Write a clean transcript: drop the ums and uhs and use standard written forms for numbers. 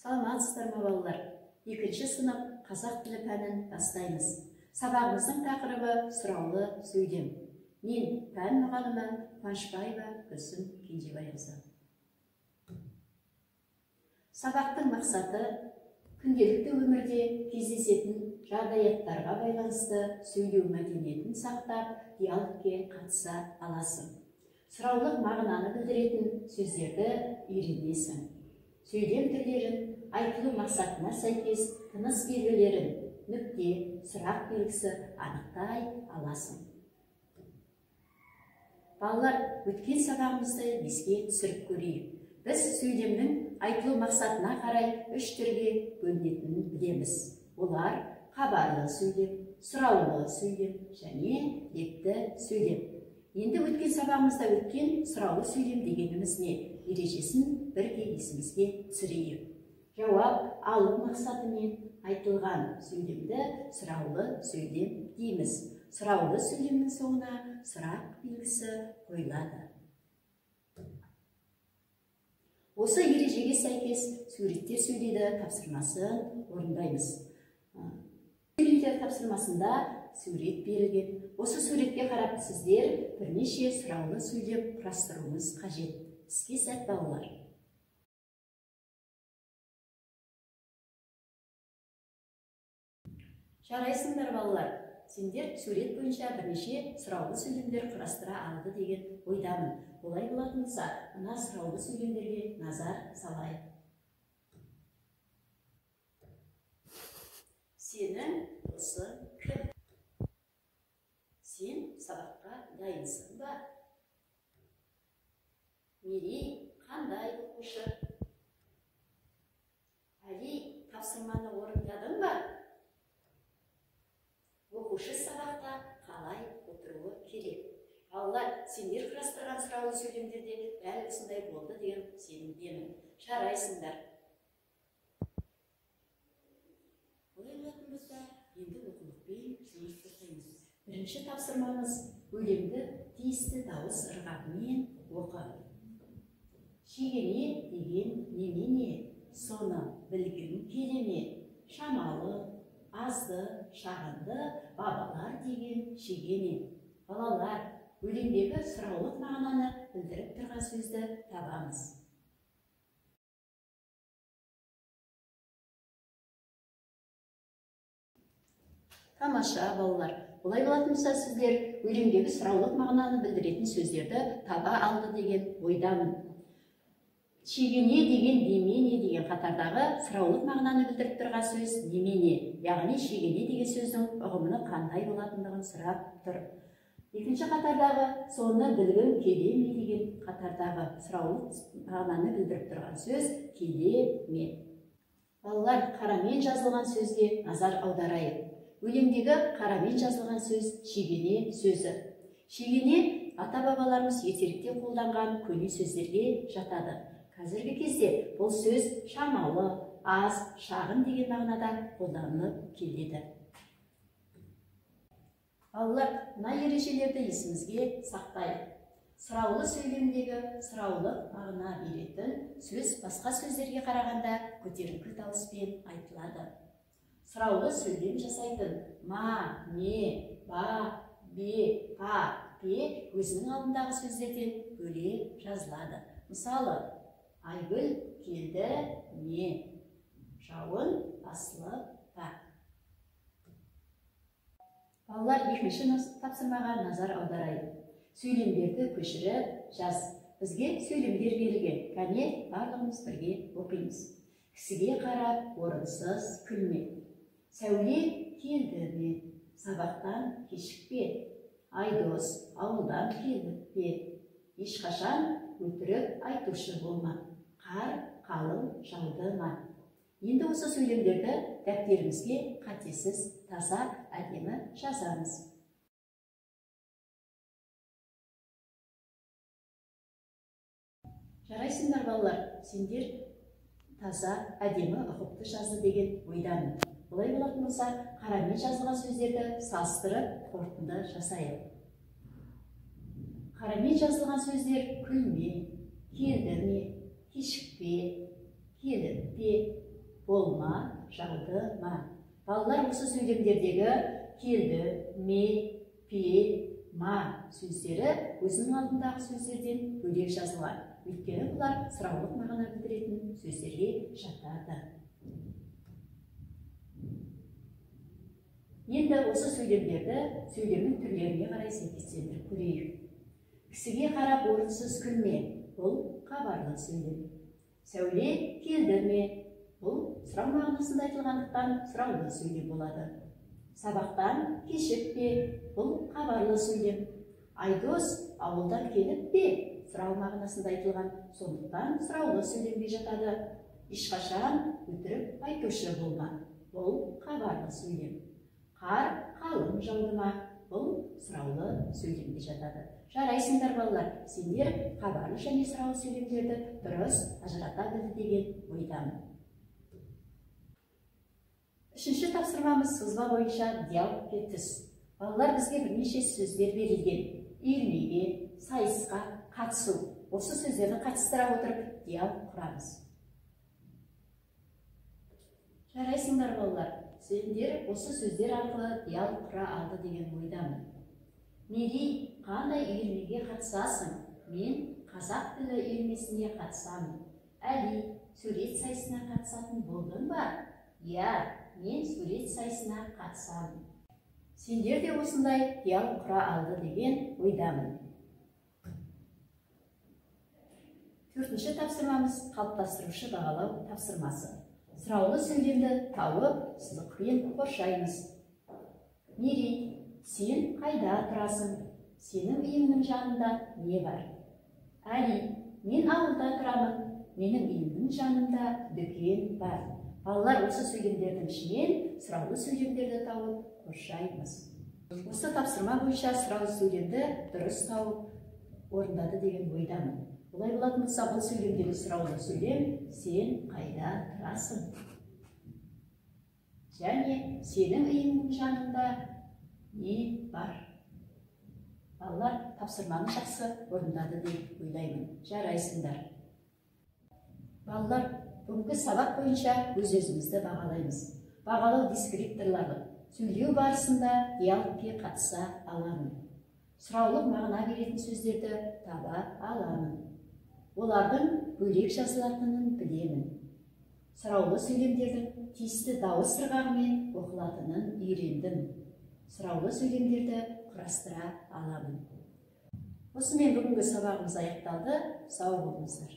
Саламатсыздар ма балалар? 2-ші сынып қазақ тілі пәнін бастаймыз. Сабағымыздың тақырыбы сұраулы сөйлем. Мен пән мұғалімі Қуанышбаева Гүлсім Кенжебайқызы. Сабақтың мақсаты күнделікті өмірде кездесетін жағдаяттарға байланысты сөйлеу мәдениетін сақтап, диалогке қатыса аласың. Сұраулық мағынаны білдіретін сөздерді үйренесің. Сөйлем түрлерін, айтылу мақсатына сәйкес тыныс белгілерін, нүкте, сұрақ белгісі анықтай аласың. Балалар, өткен сабағымызды еске түсіріп көрейік. Біз сөйлемнің айтылу мақсатына қарай 3 түрге бөлінетінін білеміз. Олар хабарлы сөйлем, сұраулы сөйлем және епті сөйлем. Енді өткен сабағымызда өткен сұраулы сөйлем дегеніміз не? Ережесін бірге есімізге түсірейік. Жауап алу мақсатымен айтылған сөйлемді сұраулы сөйлем дейміз. Сұраулы сөйлемнің соңына сұрақ белгісі қойылады. Осы ережеге сәйкес суреттер сөйлейді тапсырмасын орындаймыз. Сөйлейтер тапсырмасында сурет берілген. Осы суретке қарап сіздер бірнеше сұраулы сөйлем құрастыруыңыз қажет. Іске сәт балалар. Жарайсыңдар балалар. Сендер сурет бойынша бірнеше сұраулы сөйлемдер құрастыра алды деген ойдамын. Олай болатын болса, мына сұраулы сөйлемдерге назар салайық. Сенің осы кім? Сен сабаққа дайынсың ба? Мерей қандай оқушы? Әли, тапсырманы орындадың ба? Оқушы сабақта қалай отыруы керек? Балалар, сендер құрастырған сұраулы сөйлемдерде дәл осындай болды деген сенімдемін. Жарайсыңдар. Олай болатын болса, енді оқулықпен жұмыс жасаймыз. Бірінші тапсырмамыз өлеңді тиісті дауыс ырғағымен оқы. Шегене деген немене? Соны білгің келе ме? Шамалы, азды, шағынды, бабалар деген шегене. Балалар, өлеңдегі сұраулық мағынаны білдіріп тұрған сөзді табамыз. Тамаша балалар. Олай болатын болса, сіздер өлеңдегі сұраулық мағынаны білдіретін сөздерді таба алды деген ойдамын. Шегене деген немене деген қатардағы сұраулық мағынаны білдіріп тұрған сөз немене, яғни шегене деген сөздің ұғымы қандай болатындығын сұрап тұр. Екінші қатардағы соны білгің келе ме деген қатардағы сұраулық мағынаны білдіріп тұрған сөз келе ме. Балалар, қарамен жазылған сөзге назар аударайық. Өлеңдегі қарамен жазылған сөз шегене сөзі. Шегене ата-бабаларымыз ертеректе қолданған көне сөздерге жатады. Қазіргі кезде бұл сөз шамалы, аз, шағын деген мағынада қолданылып келеді. Балалар, мына ережелерді есімізге сақтайық. Сұраулы сөйлемдегі сұраулық мағына беретін сөз басқа сөздерге қарағанда көтеріңкі дауыспен айтылады. Сұраулы сөйлем жасайтын ма, не, ба, бе, па, пе өзінің алдындағы сөздерден бөлек жазылады. Мысалы, Айгүл келді не? Жауын басылып та. Балалар, екінші тапсырмаға назар аударайық. Сөйлемдерді көшіріп жаз. Бізге сөйлемдер берілген. Кәне барлығымыз бірге оқимыз. Кісіге қарап, орынсыз күлме. Сәуле келді ме? Сабақтан кешікпе. Айдос ауылдан келді бе? Ешқашан өтірік айтушы болма. Қар қалың жауды ма? Енді осы сөйлемдерді дәптерімізге қатесіз, таза, әдемі жазамыз. Жарайсыңдар балалар, сендер таза, әдемі, ұқыпты жазды деген ойдамын. Олай болатын болса, қарамен жазылған сөздерді салыстырып қорытынды жасайық. Қарамен жазылған сөздер күлме, келді ме, кешікпе, келіп пе, болма, жауды ма. Балалар осы сөйлемдердегі келді, ме, пе, ма сөздері өзінің алдындағы сөздерден бөлек жазылған. Өйткені бұлар сұраулық мағына білдіретін сөздерге жатады. Енді осы сөйлемдерді сөйлемнің түрлеріне қарай сәйкестендіріп көрейік. Кісіге қарап орынсыз күлме, бұл хабарлы сөйлем. Сәуле келді ме, бұл сұрау мағынасында айтылғандықтан сұраулы сөйлем болады. Сабақтан кешіп пе, бұл хабарлы сөйлем. Айдос ауылдан келіп пе, сұрау мағынасында айтылған, сондықтан сұраулы сөйлемге жатады. Ешқашан өтірік айтушы болма, бұл хабарлы сөйлем. Қар қалың жауды ма, бұл сұраулы сөйлемге жатады. Жарайсыңдар балалар, сендер хабарлы және сұраулы сөйлемдерді дұрыс ажырата білді деген ойдамын. Үшінші тапсырмамыз сызба бойынша диалогке түс. Балалар, бізге бірнеше сөздер берілген. Үйірмеге, сайысқа, қатысу. Осы сөздерді қатыстыра отырып диалог құрамыз. Жарайсыңдар балалар, сендер осы сөздер арқылы диалог құра алды деген ойдамын. Мери, қандай үйірмеге қатысасың? Мен қазақ тілі үйірмесіне қатысамын. Әли, сурет сайысына қатысатын болдың ба? Я, мен сурет сайысына қатысамын. Сендер де осындай диалог құра алды деген ойдамын. Төртінші тапсырмамыз қалыптастырушы бағалау тапсырмасы. Сұраулы сөйлемді тауып, сызықпен қоршаймыз. Мери, сен қайда тұрасың? Сенің үйіңнің жанында не бар? Әли, мен ауылда тұрамын. Менің үйімнің жанында дүкен бар. Балалар, осы сөйлемдердің ішінен сұраулы сөйлемдерді тауып қоршаймыз. Осы тапсырма бойынша сұраулы сөйлемді дұрыс тауып орындады деген ойдамын. Олай болатын болса, бұл сөйлемдегі сұраулы сөйлем сен қайда тұрасың? Және сенің үйіңнің жанында не бар? Балалар, тапсырманы жақсы орындады деп ойлаймын. Жарайсыңдар. Балалар, бүгінгі сабақ бойынша өз-өзімізді бағалаймыз. Бағалау дескрипторлары. Сөйлеу барысында диалогке қатыса аламын. Сұраулық мағына беретін сөздерді таба аламын. Олардың бөлек жазылатынын білемін. Сұраулы сөйлемдердің тиісті дауыс ырғағымен оқылатынын үйрендім. Сұраулы сөйлемдерді құрастыра аламын. Осымен бүгінгі сабағымыз аяқталды. Сау болыңыздар.